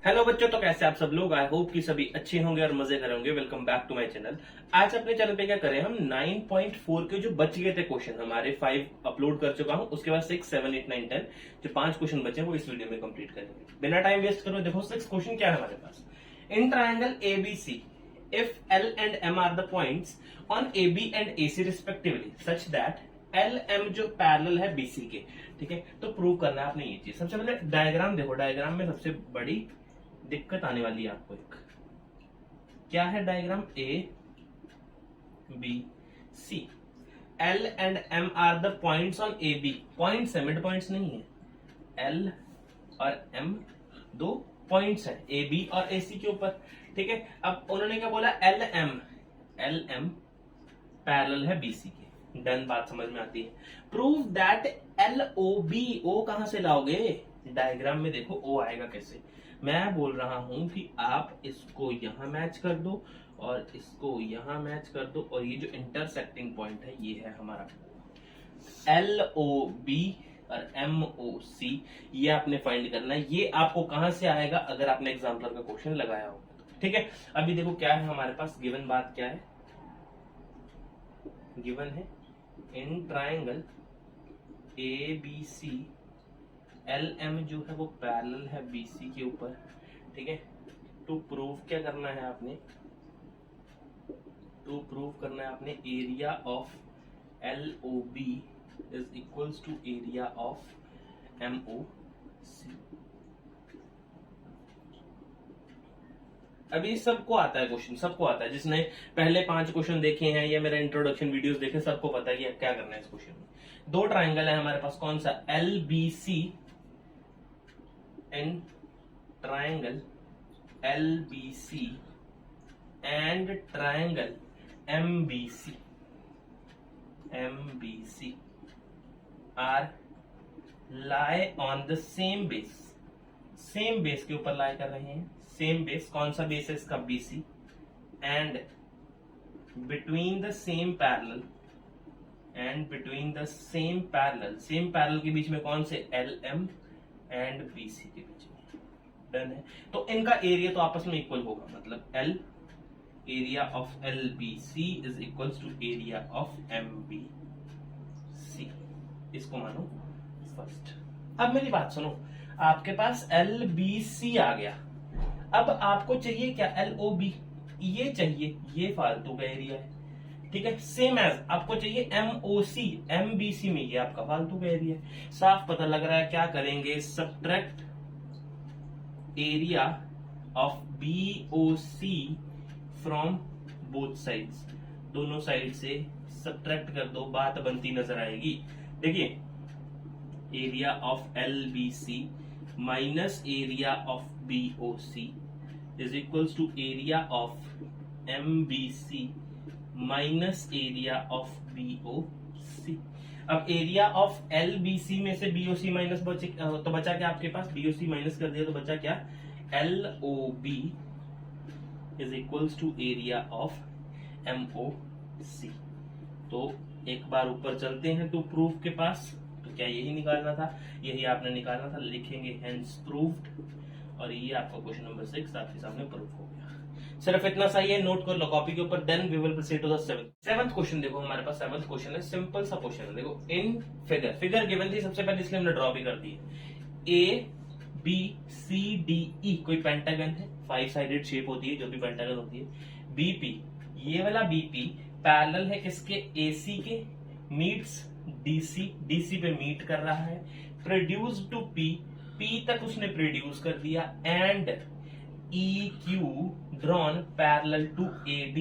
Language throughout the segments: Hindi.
हेलो बच्चों, तो कैसे आप सब लोग। आई होप कि सभी अच्छे होंगे और मजे कर रहे होंगे। Welcome back to my channel. आज अपने चैनल पे क्या करें, हम 9.4 के जो बच गए थे क्वेश्चन, हमारे 5 अपलोड कर चुका हूं, उसके बाद 6, 7, 8, 9, 10 जो 5 क्वेश्चन बचे हैं वो इस वीडियो में कंप्लीट करेंगे। बिना टाइम वेस्ट करो, देखो 6 क्वेश्चन क्या है हमारे पास। In triangle ABC, if L and M are the points on AB and AC respectively such that LM जो पैरेलल है BC के, ठीक है, तो प्रूव करना है आपने ये चीज। सबसे पहले डायग्राम देखो, डायग्राम में सबसे बड़ी दिक्कत आने वाली है आपको। एक क्या है diagram, A B C, L and M are the points on AB। Points है, मिड पॉइंट्स नहीं है। L और M दो पॉइंट्स है ए बी और ए सी के ऊपर, ठीक है। अब उन्होंने क्या बोला, एल एम पैरेलल है बीसी के। डन, बात समझ में आती है। Prove that L O B, O कहां से लाओगे, डायग्राम में देखो ओ आएगा कैसे। मैं बोल रहा हूं कि आप इसको यहां मैच कर दो और इसको यहां मैच कर दो, और ये जो इंटरसेक्टिंग पॉइंट है ये है हमारा एल ओ बी और एम ओ सी। ये आपने फाइंड करना है। ये आपको कहां से आएगा, अगर आपने एग्जाम्पलर का क्वेश्चन लगाया होगा तो, ठीक है। अभी देखो क्या है हमारे पास, गिवन बात क्या है, गिवन है in triangle A B C L M जो है वो पैरेलल है बी सी के ऊपर, ठीक है। टू प्रूव क्या करना है आपने, टू प्रूव करना है आपने area of L O B is equals to area of MOC। अभी सबको आता है क्वेश्चन, सबको आता है। जिसने पहले 5 क्वेश्चन देखे हैं या मेरा इंट्रोडक्शन वीडियोस देखे, सबको पता है कि क्या करना है इस क्वेश्चन में। दो ट्राइंगल है हमारे पास, कौन सा, LBC and triangle LBC and triangle MBC are lie on the same base, same base के ऊपर लाई कर रहे हैं। सेम बेस, कौन सा बेस है इसका, BC, and between the same parallel, and between the same parallel, same parallel के बीच में कौन से, LM एंड BC के बीच में। डन है। तो इनका एरिया तो आपस में इक्वल होगा, मतलब L area of LBC is equals to area of MBC। इसको मानो फर्स्ट। अब मेरी बात सुनो, आपके पास LBC आ गया। अब आपको चाहिए क्या, LOB, ये चाहिए, ये फालतू का एरिया है, ठीक है। सेम एज आपको चाहिए MOC, MBC में ये आपका फालतू का एरिया है। साफ पता लग रहा है, क्या करेंगे, subtract area of BOC from both sides, दोनों साइड से सब्ट्रैक्ट कर दो, बात बनती नजर आएगी। देखिए, area of LBC minus area of BOC is equals to area of MBC minus area of BOC। अब एरिया ऑफ LBC में से BOC माइनस बचे, तो बचा क्या आपके पास, BOC माइनस कर दिया तो बचा क्या, LOB is equals to area of MOC। तो एक बार ऊपर चलते हैं टू प्रूफ के पास। तो क्या यही निकालना था, यही आपने निकालना था। लिखेंगे हेंस प्रूव्ड, और ये आपका क्वेश्चन नंबर 6 आपके सामने प्रूफ हो गया। सिर्फ इतना सही है, नोट कर लो कॉपी के ऊपर। Then we will proceed to the seventh question. देखो हमारे पास सेवंथ क्वेश्चन है, सिंपल सा क्वेश्चन है। देखो इन फिगर गिवन थी सबसे पहले, इसलिए हमने ड्रॉ भी कर दी है। ABCDE कोई पेंटागन है, 5 साइडेड शेप होती है जो भी पेंटागन होती है। BP, ये वाला BP पैरेलल है किसके, AC के, मीट्स DC पे मीट कर रहा है। प्रोड्यूस टू P तक उसने प्रोड्यूस कर दिया, and EQ drawn parallel to AD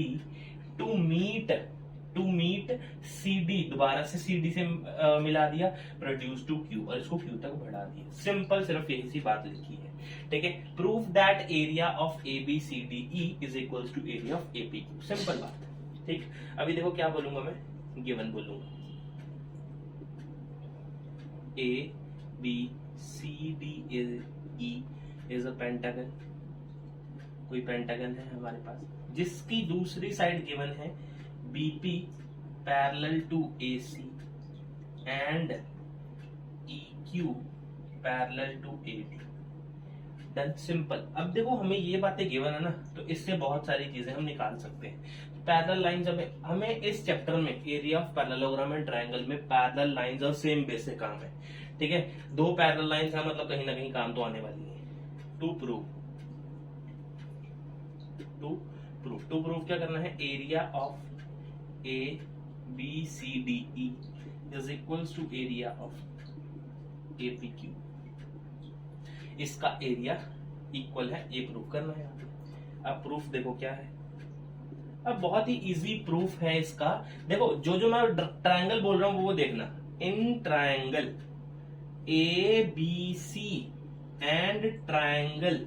to meet CD, दोबारा से CD से मिला दिया, प्रोड्यूस टू Q, और इसको Q तक बढ़ा दिया। सिंपल, सिर्फ यही सी बात लिखी है, ठीक है। Proof that area of ABCDE is equals to area of APQ। Simple बात, ठीक। अभी देखो क्या बोलूंगा मैं, गिवन बोलूंगा ABCDE इज अ पेंटागन। कोई पेंटागन है हमारे पास जिसकी दूसरी साइड गिवन है BP parallel to AC and EQ parallel to AD। Done, simple. अब देखो हमें ये बातें गिवन है ना, तो इससे बहुत सारी चीजें हम निकाल सकते हैं। पैरेलल लाइंस, हमें इस चैप्टर में area of parallelogram and triangle में पैरेलल लाइंस और सेम बेस से काम है। ठीक है, दो पैरेलल लाइंस है, मतलब कहीं ना कहीं काम तो आने वाली है। टू प्रूव क्या करना है, area of A B C D E is equals to area of A P Q. इसका एरिया इक्वल है, ये प्रूफ करना है। अब प्रूफ देखो क्या है, अब बहुत ही इजी प्रूफ है इसका। देखो जो मैं ट्रायंगल बोल रहा हूं वो देखना। In triangle A B C and triangle,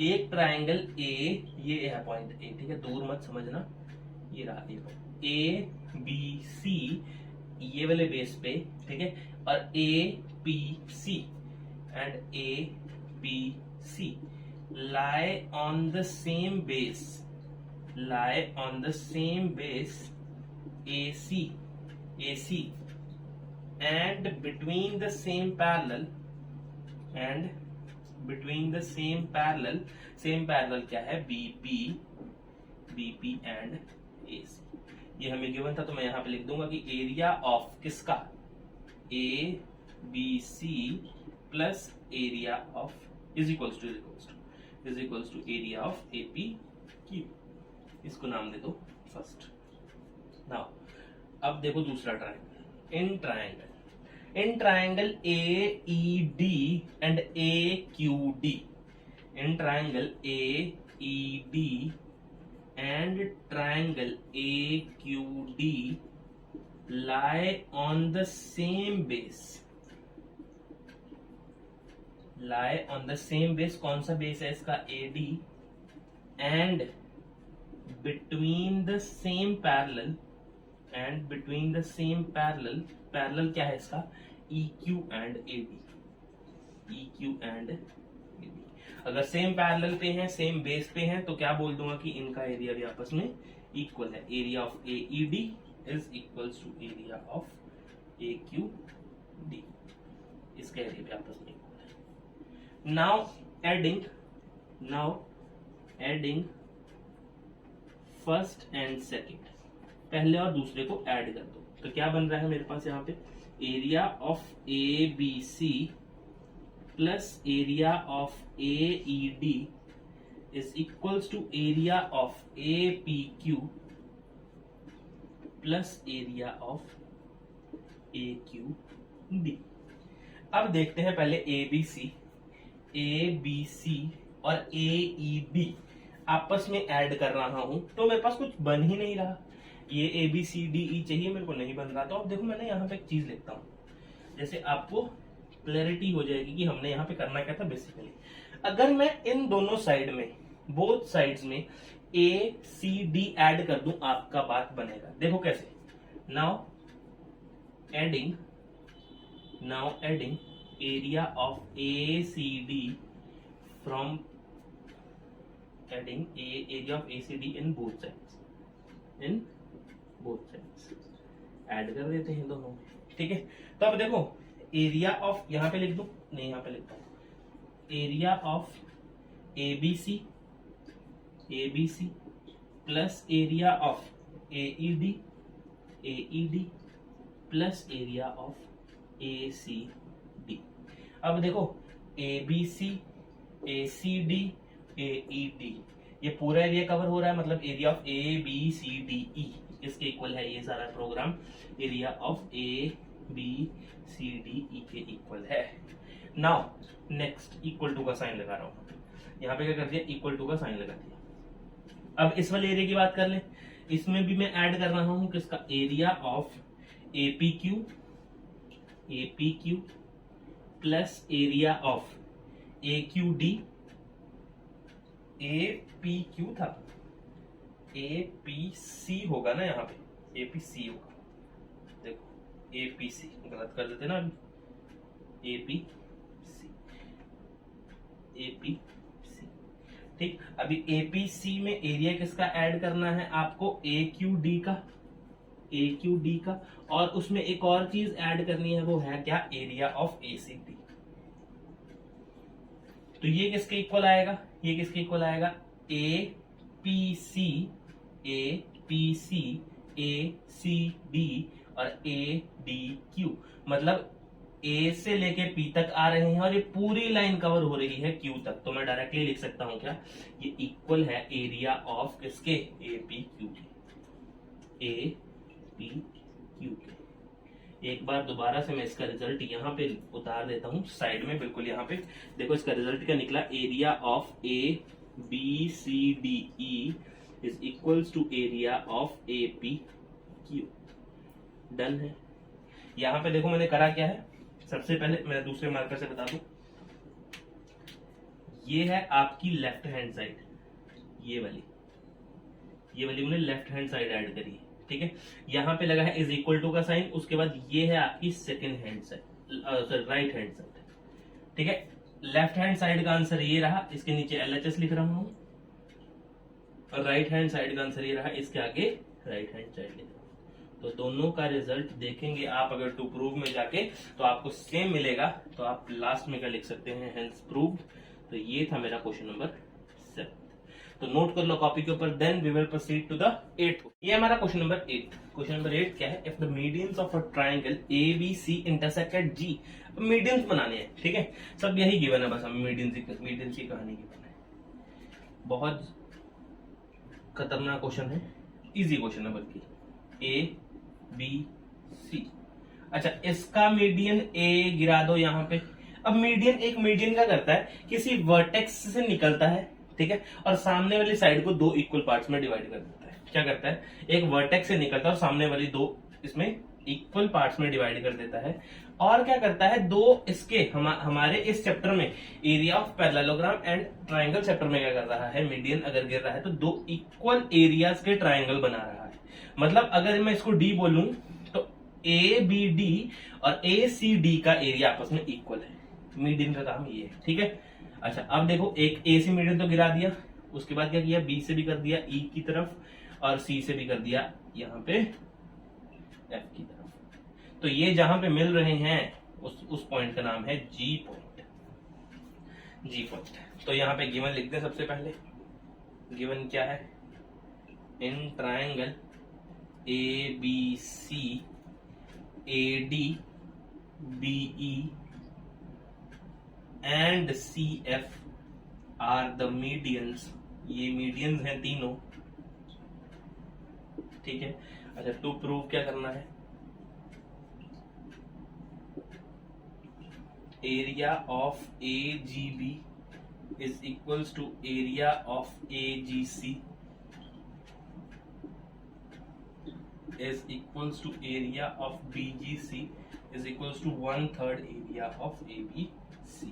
एक ट्रायंगल ए, ये है पॉइंट ए, ठीक है, दूर मत समझना, ये रहा ए बी सी, ये वाले बेस पे, ठीक है, और A P C and A P C lie on the same base AC and between the same parallel क्या है, BP and AC। ये हमें गिवन था, तो मैं यहां पे लिख दूंगा कि एरिया ऑफ किसका, ABC plus area of is equals to area of APQ। इसको नाम दे दो फर्स्ट। नाउ अब देखो दूसरा triangle. In triangle AED and AQD, in triangle AED and triangle AQD lie on the same base, कौन सा बेस है इसका, AD, and between the same parallel, parallel क्या है इसका, EQ एंड AD। अगर सेम पैरेलल पे हैं, सेम बेस पे हैं, तो क्या बोल दूंगा कि इनका एरिया भी आपस में इक्वल है। Area of AED is equals to area of AQD, इसका एरिया भी आपस में इक्वल है। Now adding first and second, पहले और दूसरे को ऐड कर दो, तो क्या बन रहा है मेरे पास यहाँ पे, area of ABC plus area of AED is equals to area of APQ plus area of AQD। अब देखते हैं पहले ABC और AED आपस में ऐड कर रहा हूं, तो मेरे पास कुछ बन ही नहीं रहा। ये ABCDE चाहिए, मेरे को नहीं बन रहा। तो अब देखो मैंने यहाँ पे एक चीज लिखता हूं, जैसे आपको क्लैरिटी हो जाएगी कि हमने यहाँ पे करना क्या था बेसिकली। अगर मैं इन दोनों साइड में, बोथ साइड्स में ACD ऐड कर दूं, आपका बात बनेगा। देखो कैसे, now adding area of ACD from adding area of ACD in both sides, add कर देते हैं दोनों, ठीक है। तो अब देखो एरिया ऑफ, यहां पे लिख दूं, नहीं यहां पे लिखता हूं, area of ABC plus area of AED plus area of ACD। अब देखो ABC ACD AED, ये पूरा एरिया कवर हो रहा है, मतलब एरिया ऑफ ABCDE इसके इक्वल है ये सारा प्रोग्राम, एरिया ऑफ ABCDE के इक्वल है। नाउ नेक्स्ट इक्वल टू का साइन लगा रहा हूं, यहाँ पे क्या कर दिया, इक्वल टू का साइन लगा दिया। अब इस वाले एरिया की बात कर ले, इसमें भी मैं ऐड कर रहा हूं किसका, area of APQ plus area of APQ था, APC होगा ना, यहाँ पे APC होगा, देखो APC गलत कर देते ना अभी, APC ठीक। अभी APC में एरिया किसका ऐड करना है आपको, AQD का, और उसमें एक और चीज ऐड करनी है, वो है क्या, एरिया ऑफ ACD। तो ये किसके इक्वल आएगा, ये किसके इक्वल आएगा, ए पी सी ए सी डी और ए डी क्यू। मतलब ए से लेके पी तक आ रहे हैं और ये पूरी लाइन कवर हो रही है क्यू तक। तो मैं डायरेक्टली लिख सकता हूं क्या, ये इक्वल है एरिया ऑफ किसके, ए पी क्यू के, ए पी क्यू के। एक बार दोबारा से मैं इसका रिजल्ट यहाँ पे उतार देता हूं साइड में, बिल्कुल यहाँ पे देखो इसका रिजल्ट क्या निकला, area of A B C D E is equals to area of A P Q. Done है। यहाँ पे देखो मैंने करा क्या है, सबसे पहले मैं दूसरे मार्कर से बता दूं, ये है आपकी लेफ्ट हैंड साइड, ये वाली मैंने लेफ्ट हैंड साइड ऐड करी है, ठीक है। यहाँ पे लगा है इज इक्वल टू का साइन, उसके बाद ये है आपकी second hand side, right hand side, ठीक है। लेफ्ट हैंड साइड का आंसर ये रहा, इसके नीचे LHS लिख रहा हूं, और राइट हैंड साइड का आंसर ये रहा, इसके आगे राइट हैंड साइड लिख रहा हूं। तो दोनों का रिजल्ट देखेंगे आप अगर टू प्रूव में जाके तो आपको सेम मिलेगा, तो आप लास्ट में क्या लिख सकते हैं, हेंस प्रूव्ड। तो ये था मेरा क्वेश्चन नंबर 7। तो नोट कर लो कॉपी के ऊपर, then we will proceed to the 8th। ये हमारा क्वेश्चन नंबर 8। क्वेश्चन नंबर 8 क्या है, if the medians of a triangle ABC intersect at G। Medians बनाने हैं, ठीक है, सब यही गिवन है, बस हमें मीडियंस की कहानी गिवन है। बहुत खतरनाक क्वेश्चन है, इजी क्वेश्चन है बल्कि, ABC। अच्छा, इसका मीडियन A गिरा दो यहाँ पे। अब एक मीडियन क्या करता है, किसी वर्टेक्स से निकलता है, ठीक है, और सामने वाली साइड को दो इक्वल पार्ट्स में डिवाइड कर देता है। क्या करता है, एक वर्टेक्स से निकलता है और सामने वाली दो इसमें इक्वल पार्ट्स में डिवाइड कर देता है। और क्या करता है, दो इसके हमारे इस चैप्टर में area of parallelogram and triangle chapter में क्या कर रहा है, मीडियन अगर गिर रहा है तो दो इक्वल एरियाज के ट्राइंगल बना रहा है। मतलब अगर मैं इसको डी बोलूं तो ABD और ACD का एरिया आपस में इक्वल है। मीडियन का काम ये है, ठीक है। अच्छा, अब देखो एक AC मीडियन तो गिरा दिया, उसके बाद क्या किया, B से भी कर दिया E की तरफ, और C से भी कर दिया यहाँ पे F की तरफ। तो ये जहां पे मिल रहे हैं उस पॉइंट का नाम है G पॉइंट। तो यहाँ पे गिवन लिख दें सबसे पहले। गिवन क्या है, in triangle ABC AD BE and CF are the medians. ये मीडियंस हैं तीनों, ठीक है। अच्छा, टू प्रूव क्या करना है, area of AGB is equals to area of AGC is equals to area of BGC is equals to 1/3 area of ABC।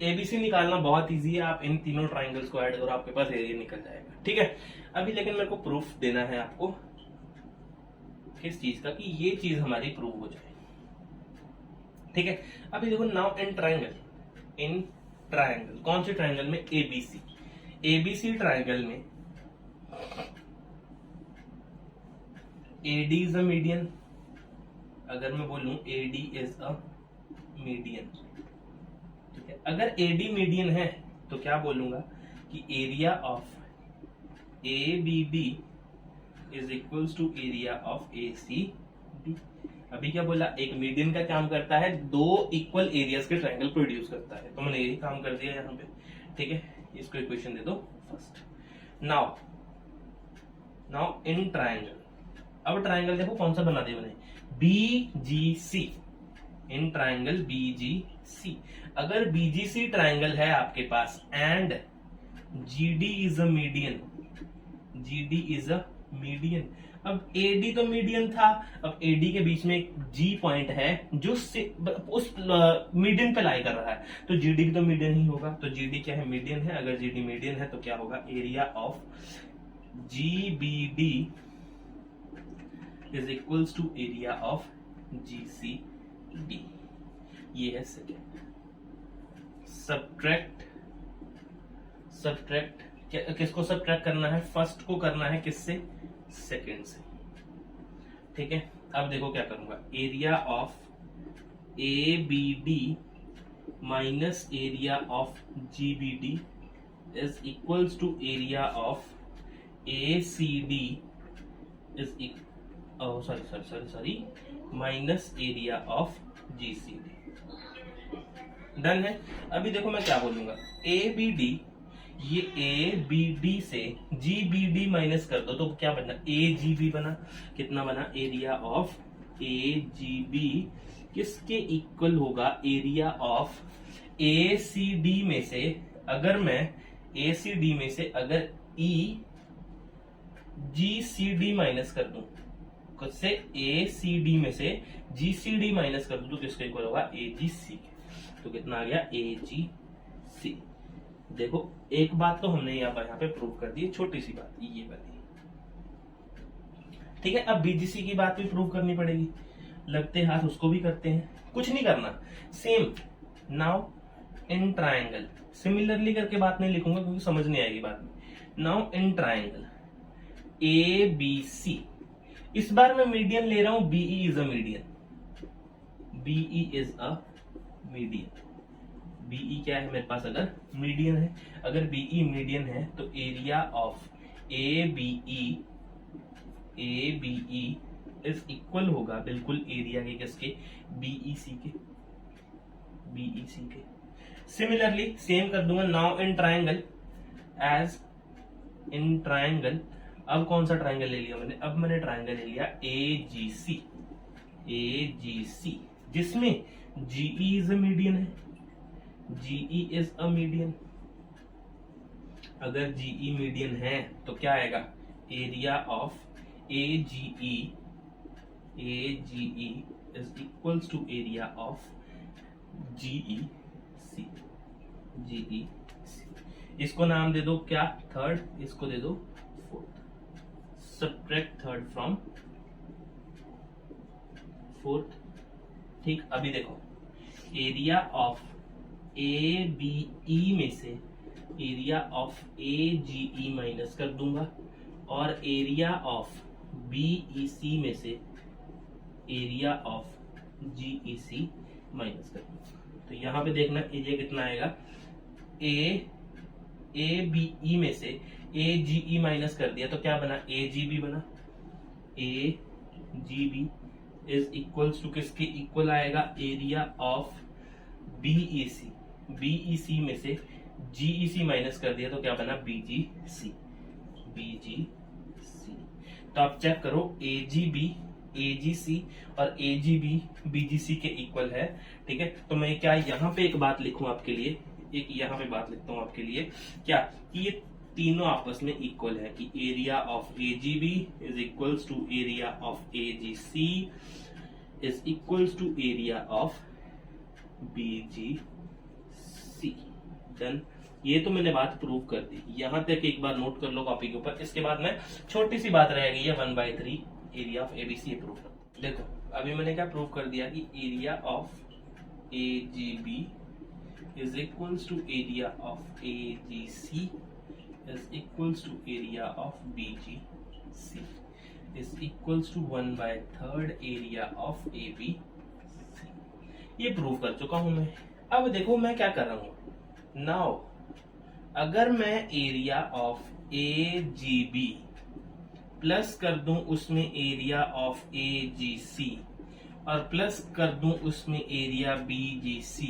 ABC निकालना बहुत इजी है, आप इन तीनों ट्राइंगल्स को ऐड करो, आपके पास एरिया निकल जाएगा, ठीक है। अभी लेकिन मेरे को प्रूफ देना है आपको किस चीज का, कि ये चीज हमारी प्रूव हो जाए, ठीक है। अभी देखो, नाउ इन ट्राइंगल कौन से ट्राइंगल में, ABC ट्राइंगल में AD इज अ मीडियन। अगर मैं बोलूं AD इज अ मीडियन, ठीक है। अगर AD मीडियन है तो क्या बोलूंगा कि area of ABB is equals to area of ACD। अभी क्या बोला, एक मीडियन का काम करता है, दो इक्वल एरियाज के ट्राइंगल प्रोड्यूस करता है, तो मैंने यही काम कर दिया यहाँ पे, ठीक है। इसको इक्वेशन दे दो फर्स्ट। नाउ इन ट्राइंगल, अब ट्राइंगल देखो कौन सा बना दिया मैंने, BGC। इन ट्राइंगल BGC, अगर BGC ट्राइंगल है आपके पास and GD is a median, अब AD तो मीडियन था, अब AD के बीच में एक G पॉइंट है जो उस मीडियन पे लाई कर रहा है, तो GD भी तो मीडियन ही होगा। तो GD क्या है, मीडियन है। अगर GD मीडियन है तो क्या होगा, area of GBD is equals to area of GCD। ये है सेकेंड। सब्ट्रैक्ट किसको सब्ट्रैक्ट करना है, फर्स्ट को करना है किससे, सेकेंड से, ठीक है। अब देखो क्या करूंगा, area of ABD minus area of GBD is equals to area of ACD is sorry minus area of GCD। Done है। अभी देखो मैं क्या बोलूंगा, ABD, ये ABD से GBD माइनस कर दो तो क्या बना, AGB बना। कितना बना, एरिया ऑफ AGB किसके इक्वल होगा, एरिया ऑफ ACD में से अगर मैं ACD में से अगर GCD माइनस कर दूं, से ACD में से GCD माइनस कर दूं तो किसके इक्वल होगा, AGC। तो कितना आ गया, AGC। देखो एक बात तो हमने यहाँ पे प्रूव कर दी, छोटी सी बात ये वाली, ठीक है। अब BGC की बात भी प्रूव करनी पड़ेगी, लगते हाथ उसको भी करते हैं, कुछ नहीं करना, same now in triangle, similarly करके बात नहीं लिखूंगा क्योंकि समझ नहीं आएगी बात में। नाउ इन ट्रायंगल ABC, इस बार मैं मीडियन ले रहा हूं, BE is a median, BE is a median. BE क्या है मेरे पास, अगर मीडियन है, अगर BE मीडियन है तो area of ABE is equal होगा बिल्कुल एरिया के किसके, BEC के। सिमिलरली सेम कर दूंगा, now in triangle, as in triangle, अब कौन सा ट्रायंगल ले लिया मैंने, अब मैंने ट्रायंगल ले लिया AGC, जिसमें GE इज अ मीडियन है, GE इज अ मीडियन। अगर GE मीडियन है तो क्या आएगा, area of AGE is equals to area of GEC। इसको नाम दे दो क्या, थर्ड, इसको दे दो fourth. Subtract third from fourth, ठीक। अभी देखो एरिया ऑफ ABE में से एरिया ऑफ AGE माइनस कर दूंगा और एरिया ऑफ BEC में से एरिया ऑफ GEC माइनस कर दूंगा। तो यहां पे देखना एरिया कितना आएगा, ABE में से AGE माइनस कर दिया तो क्या बना, AGB बना। AGB इज इक्वल्स टू किसके इक्वल आएगा, एरिया ऑफ BEC में से GEC माइनस कर दिया तो क्या बना, BGC। तो आप चेक करो, AGB AGC और AGB BGC के इक्वल है, ठीक है। तो मैं क्या यहाँ पे एक बात लिखूं आपके लिए, एक यहाँ पे बात लिखता हूं आपके लिए, क्या कि ये तीनों आपस में इक्वल है, कि area of AGB is equals to area of AGC is equals to area of BGC। Done. ये तो मैंने बात प्रूव कर दी, यहां तक एक बार नोट कर लो कॉपी के ऊपर। इसके बाद में छोटी सी बात रह गई है, 1/3 एरिया ऑफ ABC ये प्रूव कर। देखो अभी मैंने क्या प्रूव कर दिया कि area of AGB is equals to area of AGC is equals to area of BGC is equals to 1/3 area of ABC। ये प्रूव कर चुका हूं मैं। अब देखो मैं क्या कर रहा हूं, नाउ अगर मैं एरिया ऑफ AGB प्लस कर दूं उसमें एरिया ऑफ AGC और प्लस कर दूं उसमें एरिया BGC,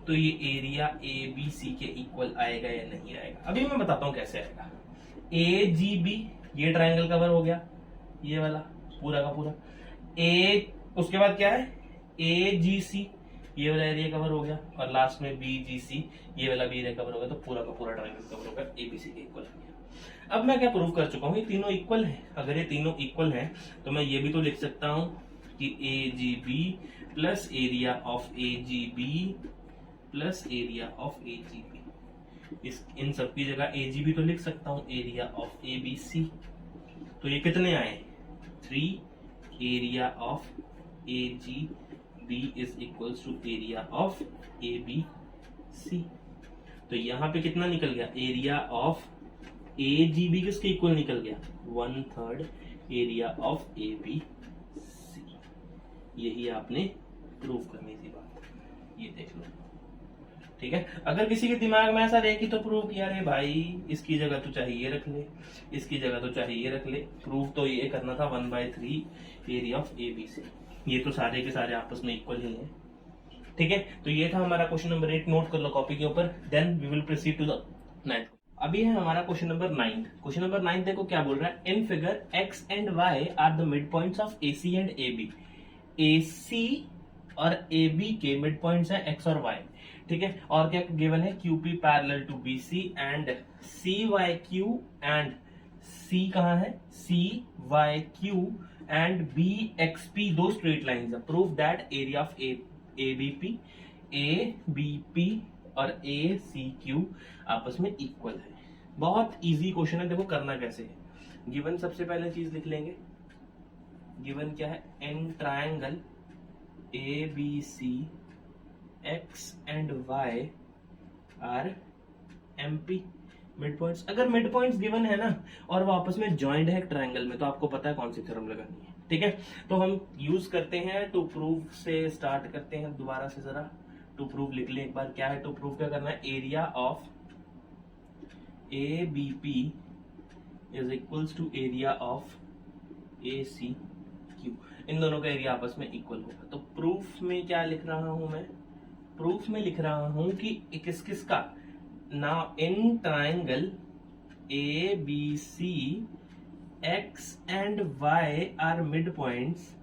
तो ये एरिया ABC के इक्वल आएगा या नहीं आएगा। अभी मैं बताता हूं कैसे आएगा। AGB ये ट्रायंगल कवर हो गया, ये वाला पूरा का पूरा। उसके बाद क्या है, AGC ये वाला एरिया कवर हो गया, और लास्ट में BGC ये वाला भी एरिया कवर हो गया, तो पूरा का पूरा ट्रायंगल कवर हो गया, ABC के इक्वल हो गया। अब मैं क्या प्रूव कर चुका हूं, ये तीनों इक्वल है। अगर ये तीनों इक्वल हैं तो मैं ये भी तो लिख सकता हूं कि AGB plus area of AGB plus area of AGB, इन सब की जगह AGB तो लिख सकता हूं, एरिया ऑफ ABC। तो ये कितने आए, 3 area of AGB is equals to area of ABC। तो यहां पे कितना निकल गया, एरिया ऑफ AGB किसके इक्वल निकल गया, 1/3 एरिया ऑफ ABC। यही आपने प्रूव करनी थी बात, ये देख लो। ठीक है, अगर किसी के दिमाग में ऐसा रहे कि तो प्रूफ यार ये भाई इसकी जगह तो चाहिए रख ले, इसकी जगह तो चाहिए रख ले, प्रूफ तो ये करना था 1/3 area of A B C, ये तो सारे के सारे आपस में इक्वल ही हैं। ठीक है, तो ये था हमारा क्वेश्चन नंबर 8, नोट कर लो कॉपी के ऊपर। Then we will proceed to the 9th। अभी है हमारा क्वेश्चन नंबर 9। क्वेश्चन नंबर 9 देखो क्या बोल रहा है, in figure X and Y are the mid points of A C and A B. A C और ए बी के मिड पॉइंट्स है एक्स और वाई। ठीक है, और क्या गिवन है, Q P parallel to B C and C Y Q and C कहाँ है, C Y Q and B X P, दो स्ट्रेट लाइंस है। Prove that area of A B P और ए सी क्यू आपस में इक्वल है। बहुत इजी क्वेश्चन है, देखो करना कैसे है। गिवन सबसे पहले चीज लिख लेंगे, गिवन क्या है, in triangle A B C X and Y are M P mid points. अगर मिड पॉइंट्स गिवन है ना और वो आपस में जॉइंट है एक ट्रायंगल में, तो आपको पता है कौन सी थ्योरम लगानी है। ठीक है, तो हम यूज करते हैं टू प्रूव से स्टार्ट करते हैं। दोबारा से जरा टू प्रूव लिख ले एक बार, क्या है टू प्रूव, क्या करना है, area of A B P is equals to area of A C Q. इन दोनों का एरिया आपस में इक्वल होगा। तो प्रूफ में क्या लिख रहा हूं मैं, प्रूफ में लिख रहा हूं कि किस किस का, now in triangle A B C X and Y are mid points.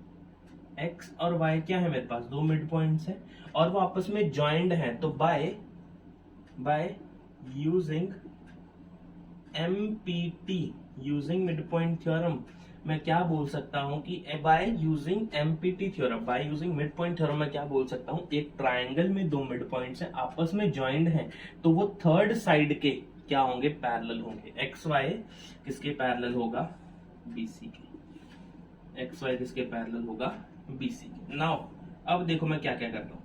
X और वाई क्या है मेरे पास, दो मिड पॉइंट्स हैं और वो आपस में ज्वाइंट हैं। तो by using empty, using mid point theorem, मैं क्या बोल सकता हूं कि by using empty theorem, by using mid point theorem मैं क्या बोल सकता हूं, एक ट्रायंगल में दो मिड पॉइंट्स हैं, आपस में ज्वाइंट हैं, तो वो थर्ड साइड के क्या होंगे, पैरेलल होंगे। एक्स वाई किसके पैरेलल होगा, बीसी के। एक्स वाई किसके पैरेलल होगा, बीसी के। नाउ अब देखो मैं क्या क्या करता हूँ,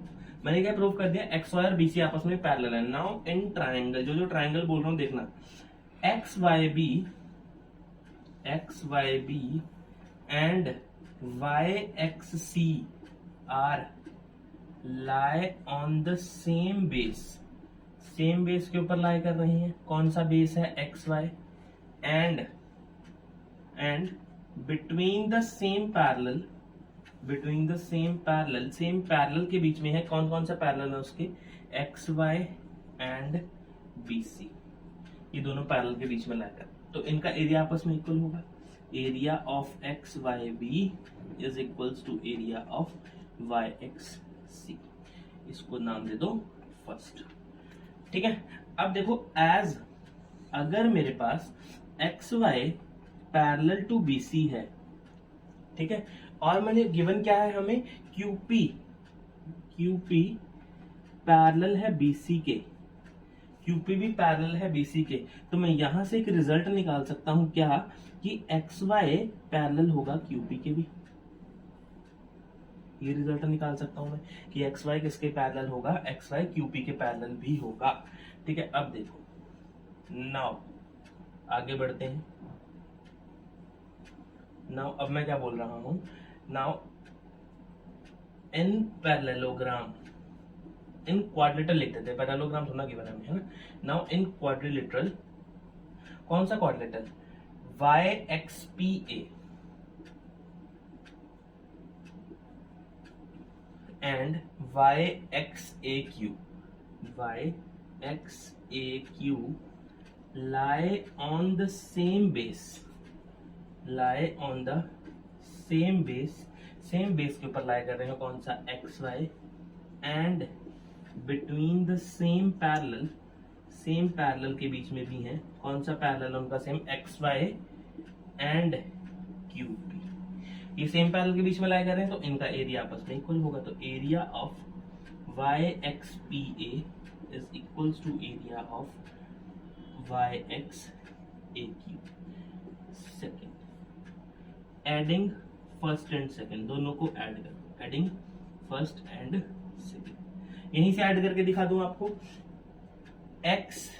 मैंने क्या प्रूव कर दिया, एक्स वाई और बीसी आपस में पैरेलल है। नाउ इन ट्रायंगल, जो ट्रायंगल बोल रहा हूँ देखना, X Y B and Y X C are lie on the same base, same base के ऊपर लाई कर रही हैं। कौन सा बेस है, X Y, and between the same parallel, same parallel के बीच में है, कौन कौन सा पैरेलल है उसके, X Y and B C, ये दोनों पैरेलल के बीच में लाकर, तो इनका एरिया आपस में इक्वल होगा। Area of X Y B is equals to area of Y X C, इसको नाम दे दो फर्स्ट। ठीक है, अब देखो एज अगर मेरे पास X Y parallel to B C है, ठीक है, और मैंने गिवन क्या है हमें, क्यूपी पैरेलल है बीसी के, क्यूपी भी पैरेलल है बीसी के, तो मैं यहां से एक रिजल्ट निकाल सकता हूं क्या, कि एक्स वाई पैरेलल होगा क्यूपी के भी। ये रिजल्ट निकाल सकता हूं मैं कि एक्स वाई किसके पैरेलल होगा, एक्स वाई क्यूपी के पैरेलल भी होगा। ठीक है, अब देखो, नाउ आगे बढ़ते हैं। नाउ अब मैं क्या बोल रहा हूं, now in parallelogram, in quadrilateral लिख देते हैं, पैरेललोग्राम थोड़ा गिवन है ना। नाउ इन क्वाड्रिलेटरल, कौन सा quadrilateral, Y X P A and Y X A Q lie on the same base, same base के ऊपर लाई कर रहे हो, कौन सा, X Y, and between the same parallel के बीच में भी है, कौन सा पैरेलल उनका same, X Y and Q P, ये सेम पैरेलल के बीच में लाई कर रहे हैं, तो इनका एरिया आपस में इक्वल होगा। तो area of Y X P A is equals to area of Y X A Q. Second, adding first and second, दोनों को ऐड करो, एडिंग फर्स्ट एंड सेकेंड, यहीं से ऐड करके दिखा दूं आपको। एक्स,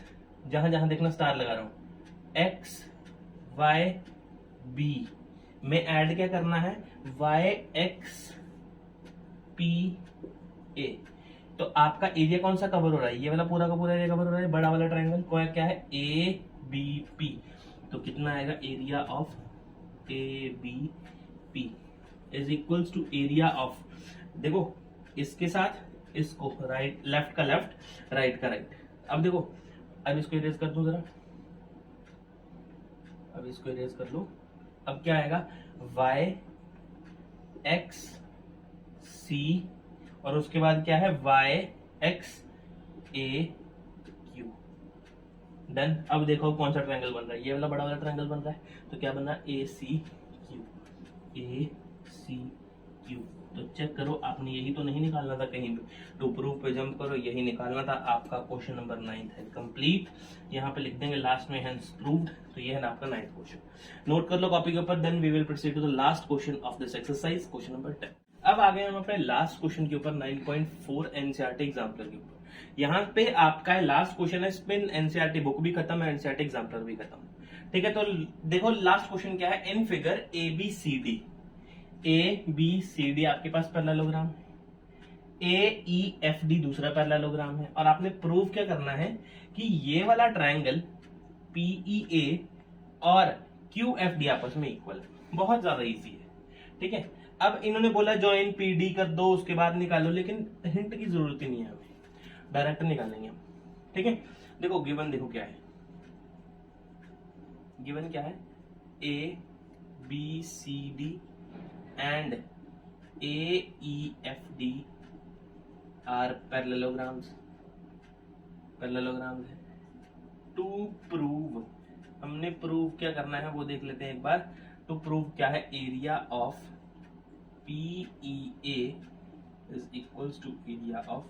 जहां जहां देखना स्टार लगा रहा हूं, एक्स वाई बी में ऐड क्या करना है, वाई एक्स पी ए, तो आपका एरिया कौन सा कवर हो रहा है, ये वाला पूरा का पूरा एरिया कवर हो रहा है, बड़ा वाला ट्रायंगल को क्या है ए बी पी। तो कितना आएगा area of A B P is equals to area of, देखो इसके साथ इसको राइट, लेफ्ट का लेफ्ट, राइट का राइट। अब देखो, अब इसको इरेज कर दूं जरा, अब इसको इरेज कर लो। अब क्या आएगा y x c और उसके बाद क्या है y x a q। Done. अब देखो कौन सा ट्रायंगल बन रहा है, ये वाला बड़ा वाला ट्रायंगल बन रहा है। तो क्या बन रहा है ए सी क्यू। तो चेक करो, आपने यही तो नहीं निकालना था कहीं पे, टू प्रूव पे जंप करो, यही निकालना था। आपका क्वेश्चन नंबर 9 है कंप्लीट। यहाँ पे लिख देंगे लास्ट में हेंस प्रूव्ड। तो ये है ना आपका 9th क्वेश्चन, नोट कर लो कॉपी के ऊपर। Then we will proceed to the last question of this exercise, question number 10। अब आ गए हम अपने लास्ट क्वेश्चन के ऊपर, 9.4 एनसीईआरटी एग्जाम्पलर के ऊपर। यहाँ पे आपका लास्ट क्वेश्चन है, स्पिन एनसीईआरटी बुक भी खत्म है, एनसीईआरटी एग्जाम्पलर भी खत्म। ठीक है, तो देखो लास्ट क्वेश्चन क्या है, in figure A B C D आपके पास पैरेललोग्राम है, ए ई एफ डी दूसरा पैरेललोग्राम है, और आपने प्रूव क्या करना है कि ये वाला ट्रायंगल पीई ए और क्यू एफ डी आपस में इक्वल है। बहुत ज्यादा इजी है। ठीक है, अब इन्होंने बोला ज्वाइन पी डी कर दो उसके बाद निकालो, लेकिन हिंट की जरूरत ही नहीं है, हमें डायरेक्ट निकालेंगे हम। ठीक है, देखो गिवन देखो क्या है, गिवन क्या है, A B C D and AEFD are parallelograms है। टू प्रूव, हमने प्रूव क्या करना है वो देख लेते हैं एक बार। टू प्रूव क्या है, area of PEA is equals to area of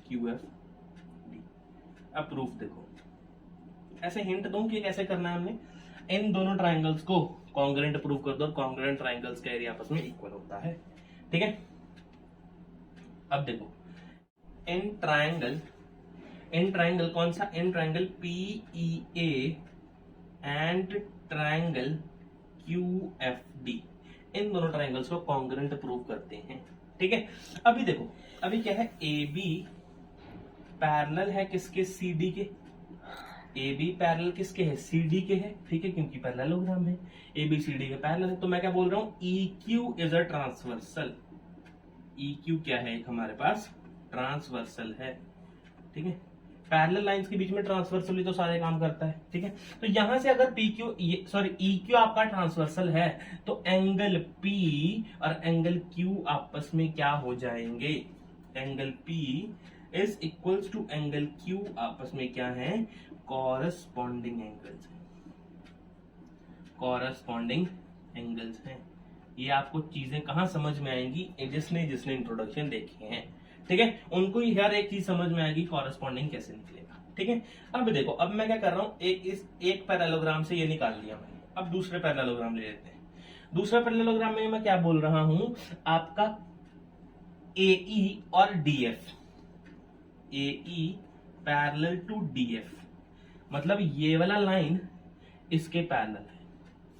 QFD। अब प्रूफ देखो, ऐसे हिंट दूं कि कैसे करना है हमने, इन दोनों ट्राइंगल्स को कॉन्ग्रुएंट प्रूव कर दो, और कॉन्ग्रुएंट ट्राइंगल्स का एरिया आपस में इक्वल होता है। ठीक है, अब देखो इन ट्राइंगल कौन सा, in triangle PEA and triangle QFD, इन दोनों ट्राइंगल्स को कॉन्ग्रुएंट प्रूव करते हैं। ठीक है, अभी देखो, अभी क्या है, ए बी पैरेलल है किसके, CD के। ए बी पैरेलल किसके है, CD के है। ठीक है, क्योंकि पैरेललोग्राम है, ए बी सी डी के पैरेलल है। तो मैं क्या बोल रहा हूं, EQ is a transversal. EQ क्या है, एक हमारे पास ट्रांसवर्सल है। ठीक है, पैरेलल लाइंस के बीच में ट्रांसवर्सल तो सारे काम करता है। ठीक है, तो यहां से अगर EQ आपका ट्रांसवर्सल है, तो एंगल P और एंगल Q आपस में क्या हो जाएंगे, angle P is equals to angle Q आपस में क्या है, कॉरस्पॉन्डिंग एंगल्स हैं। कॉरस्पॉन्डिंग एंगल्स हैं। ये आपको चीजें कहां समझ में आएंगी, जिसने इंट्रोडक्शन देखे हैं। ठीक है, उनको ही हर एक चीज समझ में आएगी, कॉरस्पॉन्डिंग कैसे निकलेगा। ठीक है, अब देखो, अब मैं क्या कर रहा हूं, एक पैरेललोग्राम से ये निकाल लिया मैंने, अब दूसरे पैरेललोग्राम ले लेते हैं। दूसरे पैरेललोग्राम में मैं क्या बोल रहा हूं, आपका AE और DF, AE parallel to DF, मतलब ये वाला लाइन इसके पैरेलल है।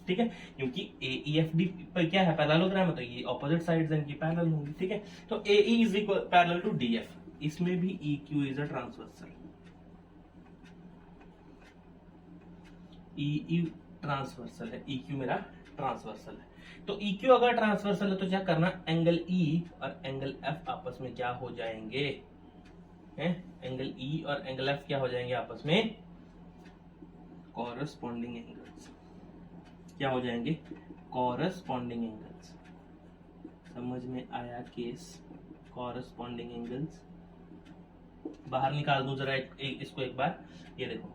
ठीक है, क्योंकि AEFD पर क्या है, पैरेललोग्राम है, तो ये ऑपोजिट साइड्स इनकी पैरेलल होंगी। ठीक है, तो AE is equal parallel to DF, इसमें भी EQ is a transversal. EE transversal है, EQ मेरा ट्रांसवर्सल है। तो EQ अगर ट्रांसवर्सल है तो क्या करना, एंगल E और एंगल F आपस में क्या हो जाएंगे, एंगल E और एंगल F क्या हो जाएंगे आपस में, कॉरस्पॉन्डिंग एंगल्स। क्या हो जाएंगे, कॉरस्पॉन्डिंग एंगल्स। समझ में आया केस, कॉरस्पॉन्डिंग एंगल्स। बाहर निकाल दूं जरा इसको एक बार, ये देखो,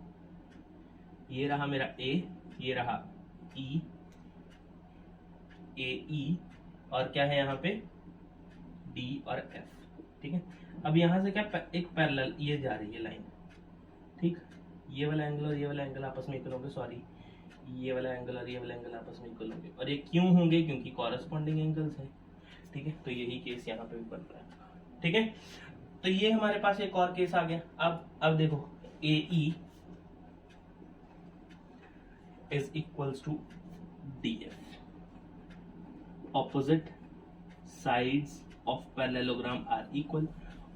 ये रहा मेरा A, ये रहा E, AE, और क्या है यहाँ पे D और F। ठीक है, अब यहां से क्या, एक पैरेलल ये जा रही है लाइन। ठीक, ये वाला एंगल और ये वाला एंगल आपस में इक्वल होंगे, सॉरी ये वाला एंगल और ये वाला एंगल आपस में इक्वल होंगे, और ये क्यों होंगे, क्योंकि कॉरस्पॉन्डिंग एंगल्स हैं। ठीक है, तो यही केस यहाँ पे भी बन रहा है। ठीक है, तो ये हमारे पास एक और केस आ गया। अब देखो, AE is equals to DF, opposite sides of parallelogram are equal,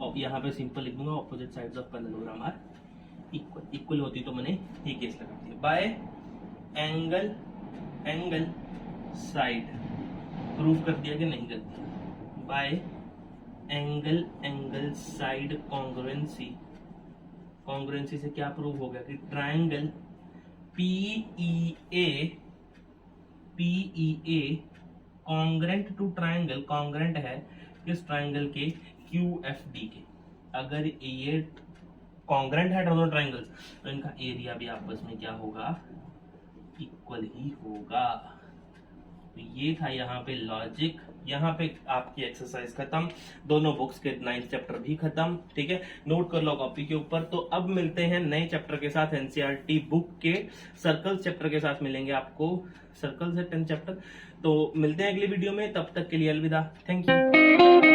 और यहाँ पे सिंपल लिख दूंगा opposite sides of parallelogram are equal. Equal होती तो मैंने ये केस लगा दिया। बाय एंगल साइड प्रूव कर दिया कि नहीं कर दिया। बाय एंगल साइड कॉन्ग्रुएंसी से क्या प्रूव हो गया कि triangle PEA congruent to triangle, congruent है किस ट्राइंगल के, QFD के। अगर ये कॉन्ग्रेंट है दोनों ट्राइंगल्स तो इनका एरिया भी आपस में क्या होगा, इक्वल ही होगा। तो ये था यहाँ पे लॉजिक। यहाँ पे आपकी एक्सरसाइज खत्म, दोनों बुक्स के 9th चैप्टर भी खत्म। ठीक है, नोट कर लो कॉपी के ऊपर। तो अब मिलते हैं नए चैप्टर के साथ, एनसीईआरटी बुक के सर्कल्स चैप्टर के साथ मिलेंगे आपको। सर्कल्स है 10th चैप्टर। तो मिलते हैं अगली वीडियो में, तब तक के लिए अलविदा, थैंक यू।